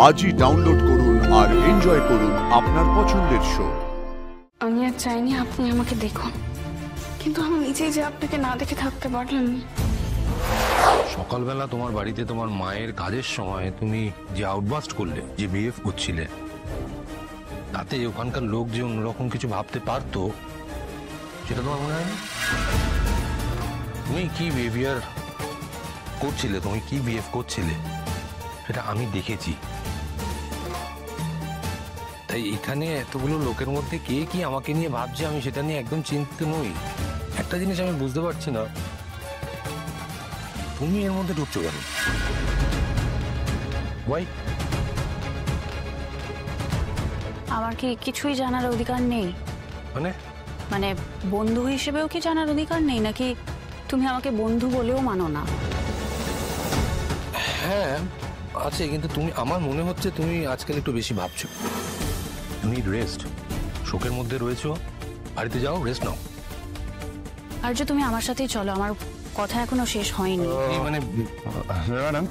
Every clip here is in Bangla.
আজই ডাউনলোড করুন আর এনজয় করুন আপনার পছন্দের শো। আমি আর চাইনি আপনি আমাকে দেখুন, কিন্তু আমি নিজেই যে আপনাকে না দেখে থাকতে পারলাম না। সকালবেলা তোমার বাড়িতে তোমার মায়ের কাজের সময় তুমি যে আউটবাস্ট করলে, যে বিহেভ করছিলে, তাতে ওখানকার লোক যে অন্যরকম কিছু ভাবতে পারতো সেটা তোমার মনে হয় না? তুমি কি বিহেভিয়ার করছিলে, তুমি কি বিহেভ করছিলে সেটা আমি দেখেছি। তাই এখানে এতগুলো লোকের মধ্যে কে কি আমাকে নিয়ে ভাবছে আমি সেটা নিয়ে একদম চিন্তিত নই। একটা জিনিস আমি বুঝতে পারছি না, তুমি এর মধ্যে ঢুকছো কেন? ওয়াই? আমার কি কিছুই জানার অধিকার নেই? মানে বন্ধু হিসেবেও কি জানার অধিকার নেই, নাকি তুমি আমাকে বন্ধু বলেও মানো না? হ্যাঁ আছে, কিন্তু তুমি, আমার মনে হচ্ছে তুমি আজকাল একটু বেশি ভাবছো। তুমি রেস্ট, শোকের মধ্যে রয়েছো, বাড়িতে যাও, রেস্ট নাও। আর যে তুমি আমার সাথেই চলো, আমার কথা এখনো শেষ হয়নি। মানে ম্যাডাম,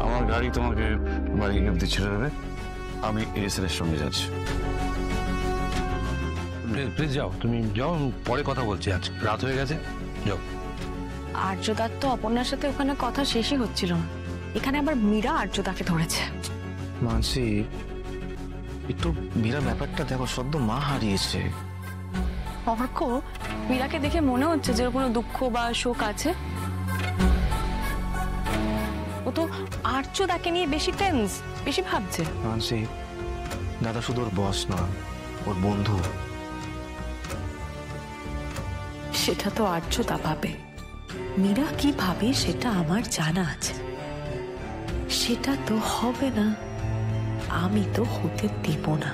আমার গাড়ি তোমাকে বাড়ি অব্দি ছেড়ে দেবে, আমি এসএর সঙ্গে যাচ্ছি। প্লিজ যাও, তুমি যাও, পরে কথা বলছি, আজ রাত হয়ে গেছে, যাও। আর্যদার তো অপর্ণার সাথে ওখানে কথা শেষই হচ্ছিল না, এখানে আবার মীরা আর্যদাকে ধরেছে। মানসি, একটু মীরা ব্যাপারটা দেখো, সদ্য মা হারিয়েছে। অর্ক, মীরাকে দেখে মনে হচ্ছে যে ওর কোনো দুঃখ বা শোক আছে? ও তো আর্যদাকে নিয়ে বেশি টেন্স, বেশি ভাবছে। মানসি, দাদা শুধু ওর বস না, ওর বন্ধু। সেটা তো আর্যদা ভাবে, মীরা কি ভাবে সেটা আমার জানা আছে। সেটা তো হবে না, আমি তো হতে দেব না।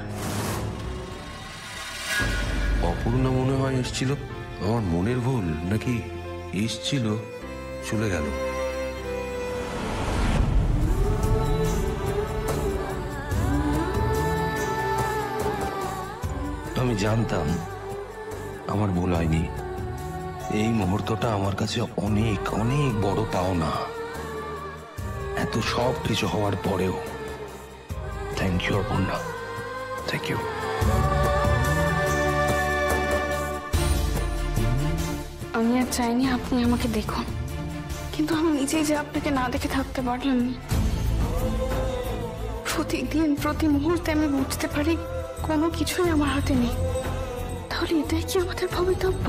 অপূর্ণা মনে হয় এসছিল, আমার মনের ভুল নাকি? এসছিল, চলে গেল। আমি জানতাম আমার ভুল হয়নি। এই মুহূর্তটা আমার কাছে অনেক অনেক বড় পাওনা। এত সব কিছু হওয়ার পরেও thank you Aparna, thank you. আমি আর চাইনি আপনি আমাকে দেখুন, কিন্তু আমি নিজেই যে আপনাকে না দেখে থাকতে পারলাম না। প্রতিদিন প্রতি মুহূর্তে আমি বুঝতে পারি কোনো কিছুই আমার হাতে নেই। তাহলে এটাই কি আমাদের ভবিতব্য?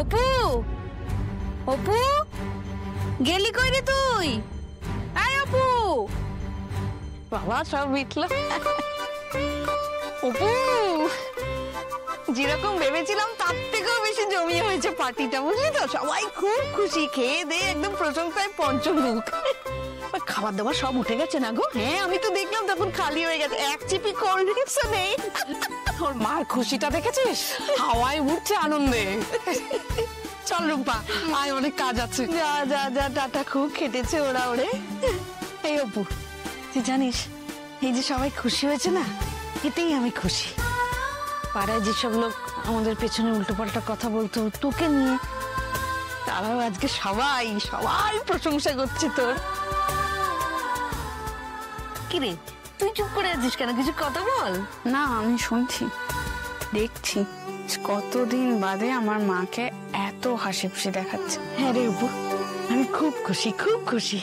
অপু, অপু, গেলি কই রে তুই? আয় অপু। বাবা, সব মিটলো। অপু, যেরকম ভেবেছিলাম তার থেকেও বেশি জমিয়ে হয়েছে পার্টিটা, বুঝলি তো? সবাই খুব খুশি, খেয়ে দিয়ে একদম প্রশংসায় পঞ্চমুখ। খাবার দাবার সব উঠে গেছে না গো? হ্যাঁ, আমি তো দেখলাম তখন খালি হয়ে গেছে, এক চিপি কোল্ড ড্রিঙ্কসও নেই। তোর মার খুশিটা দেখেছিস? হাওয়ায় উঠছে আনন্দে। চল রূপা, মায় অনেক কাজ আছে। যা যা যা, টাটা। খুব খেটেছে ওরা ওরে। এই অপু, তুই জানিস এই যে সবাই খুশি হয়েছে না, এতেই আমি খুশি। পাড়ায় যেসব লোক আমাদের পেছনে উল্টোপাল্টা কথা বলতো তোকে নিয়ে, তারাও আজকে সবাই সবাই প্রশংসা করছে তোর। কিরে, তুই চুপ করে আছিস কেন? কিছু কথা বল না। আমি শুনছি, দেখছি কতদিন বাদে আমার মাকে এত হাসি খুশি দেখাচ্ছে। হ্যাঁ রে অপু, আমি খুব খুশি, খুব খুশি।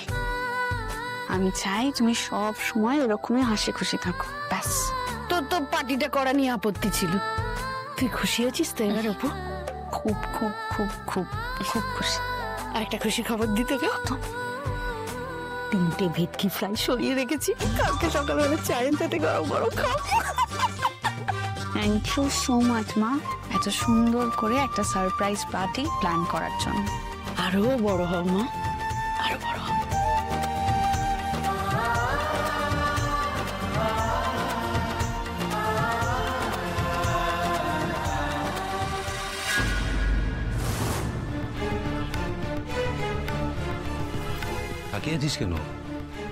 আমি চাই তুমি সব সময় এরকমই হাসি খুশি থাকো, ব্যাস। তোর তো পার্টিটা করা নিয়ে আপত্তি ছিল, তুই খুশি আছিস তো এবার অপু? খুব খুব খুব খুব খুব খুশি। আর একটা খুশি খবর দিতে গেল তো, 3টে ভেটকি ফ্রাই সরিয়ে রেখেছি, কালকে সকালবেলা চায়ের সাথে গরম গরম খাও। থ্যাংক ইউ সো মাচ মা, এত সুন্দর করে একটা সারপ্রাইজ পার্টি প্ল্যান করার জন্য। আরো বড় হও মা, আরো বড় হও। তাকিয়ে আছিস কেন?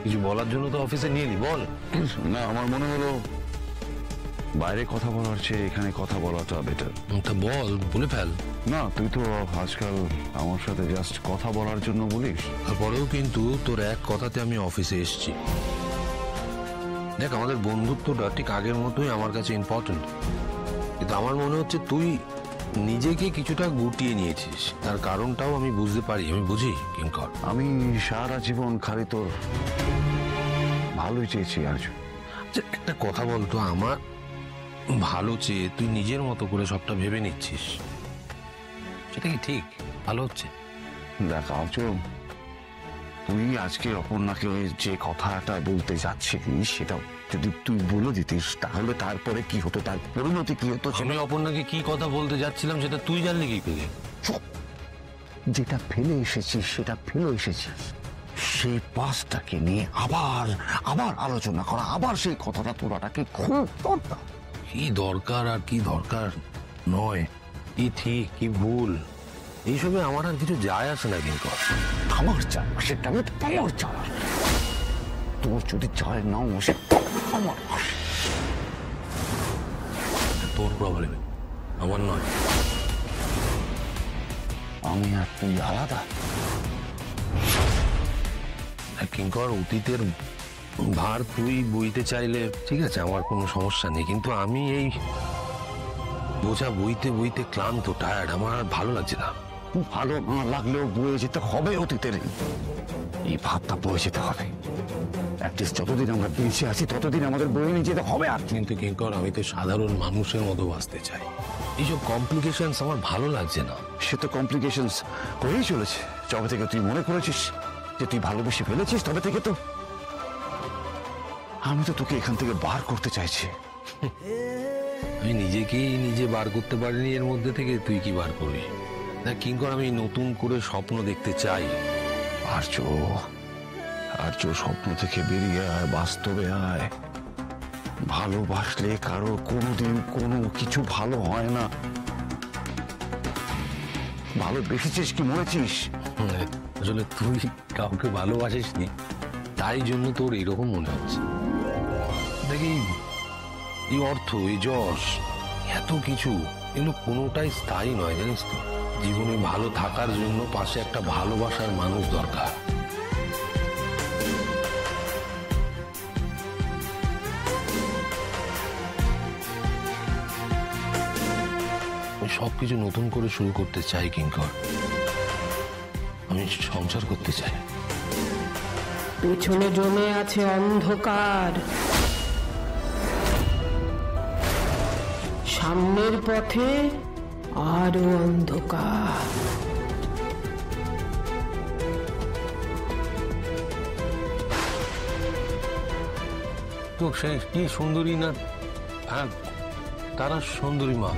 কিছু বলার জন্য তো অফিসে নিয়ে নি, বল। না, আমার মনে হলো বাইরে কথা বলার চেয়ে এখানে কথা বলাটা বেটার। তা বল, বলে ফেল। না, তুই তো আজকাল আমার সাথে জাস্ট কথা বলার জন্য বলিস। তারপরেও কিন্তু তোর এক কথাতে আমি অফিসে এসেছি। দেখ, আমাদের বন্ধুত্বটা ঠিক আগের মতোই আমার কাছে ইম্পর্টেন্ট, কিন্তু আমার মনে হচ্ছে তুই নিজেকে কিছুটা গুটিয়ে নিয়েছিস। তার কারণটাও আমি বুঝতে পারি, আমি বুঝি কিঙ্কর। আমি সারা জীবন খালি তোর ভালোই চেয়েছি আর্য। আচ্ছা, একটা কথা বলতো, আমার ভালো চেয়ে তুই নিজের মতো করে সবটা ভেবে নিচ্ছিস, সেটা কি ঠিক ভালো হচ্ছে? দেখ আর্য, তুই আজকে অপর্ণাকে যে কথাটা বলতে যাচ্ছিস সেটা যদি তুই বলে দিতিস তাহলে তারপরে কি হতো, তার পরিণতি কি হতো। আমি অপর্ণাকে কি কথা বলতে যাচ্ছিলাম সেটা তুই জানলি কি করে? যেটা ফেলে এসেছিস সেটা ফেলে এসেছিস, সেই পাসটাকে নিয়ে আবার আবার আলোচনা করা, আবার সেই কথাটা তোলাটাকে খুব দরকার। কি দরকার আর কি দরকার নয়, কি ঠিক কি ভুল, এইসবে আমার আর কিছু যায় আসে না কিঙ্কর। আমার চাই সেটা আমার চাই, তোর যদি চায় নাও আসে আমার আসে। তোর প্রবলেম, আমার নয়। আমি আর তুই আলাদা কিঙ্কর, অতীতের ভার তুই বইতে চাইলে ঠিক আছে, আমার কোনো সমস্যা নেই, কিন্তু আমি এই বোঝা বইতে বইতে ক্লান্ত, টায়ার্ড, আমার আর ভালো লাগছে না। ভালো না লাগলেও বয়ে যেতে হবে অতীতের এই ভাবটা, বয়ে যেতে হবে। অ্যাটলিস্ট যতদিন আমরা বেঁচে আছি ততদিন আমাদের বয়ে নিয়ে যেতে হবে। আর কিন্তু কিঙ্কর, আমি তো সাধারণ মানুষের মতো বাঁচতে চাই, এইসব কমপ্লিকেশনস আমার ভালো লাগছে না। সে তো কমপ্লিকেশনস করেই চলেছে যবে থেকে তুই মনে করেছিস যে তুই ভালোবেসে ফেলেছিস, তবে থেকে তো আমি তো তোকে এখান থেকে বার করতে চাইছি। আমি নিজেকেই নিজে বার করতে পারিনি এর মধ্যে থেকে, তুই কি বার করবি? না কিঙ্কর, আমি নতুন করে স্বপ্ন দেখতে চাই। আর্য, আর্য, স্বপ্ন থেকে বেরিয়ে আয়, বাস্তবে আয়। ভালোবাসলে কারো কোনোদিন কোনো কিছু ভালো হয় না। ভালোবেসেছিস কি মরেছিস? আসলে তুই কাউকে ভালোবাসিস নি, তাই জন্য তোর এরকম মনে হচ্ছে। দেখি, এই অর্থ, এই যশ, এত কিছু, এগুলো কোনোটাই স্থায়ী নয়, জানিস তো। জীবনে ভালো থাকার জন্য পাশে একটা ভালোবাসার মানুষ দরকার। আমি সবকিছু নতুন করে শুরু করতে চাই কিঙ্কর, আমি সংসার করতে চাই। পেছনে জমে আছে অন্ধকার, সামনের পথে আরো অন্ধকার। তো সে কি সুন্দরী না, হ্যাঁ তারা সুন্দরী মা।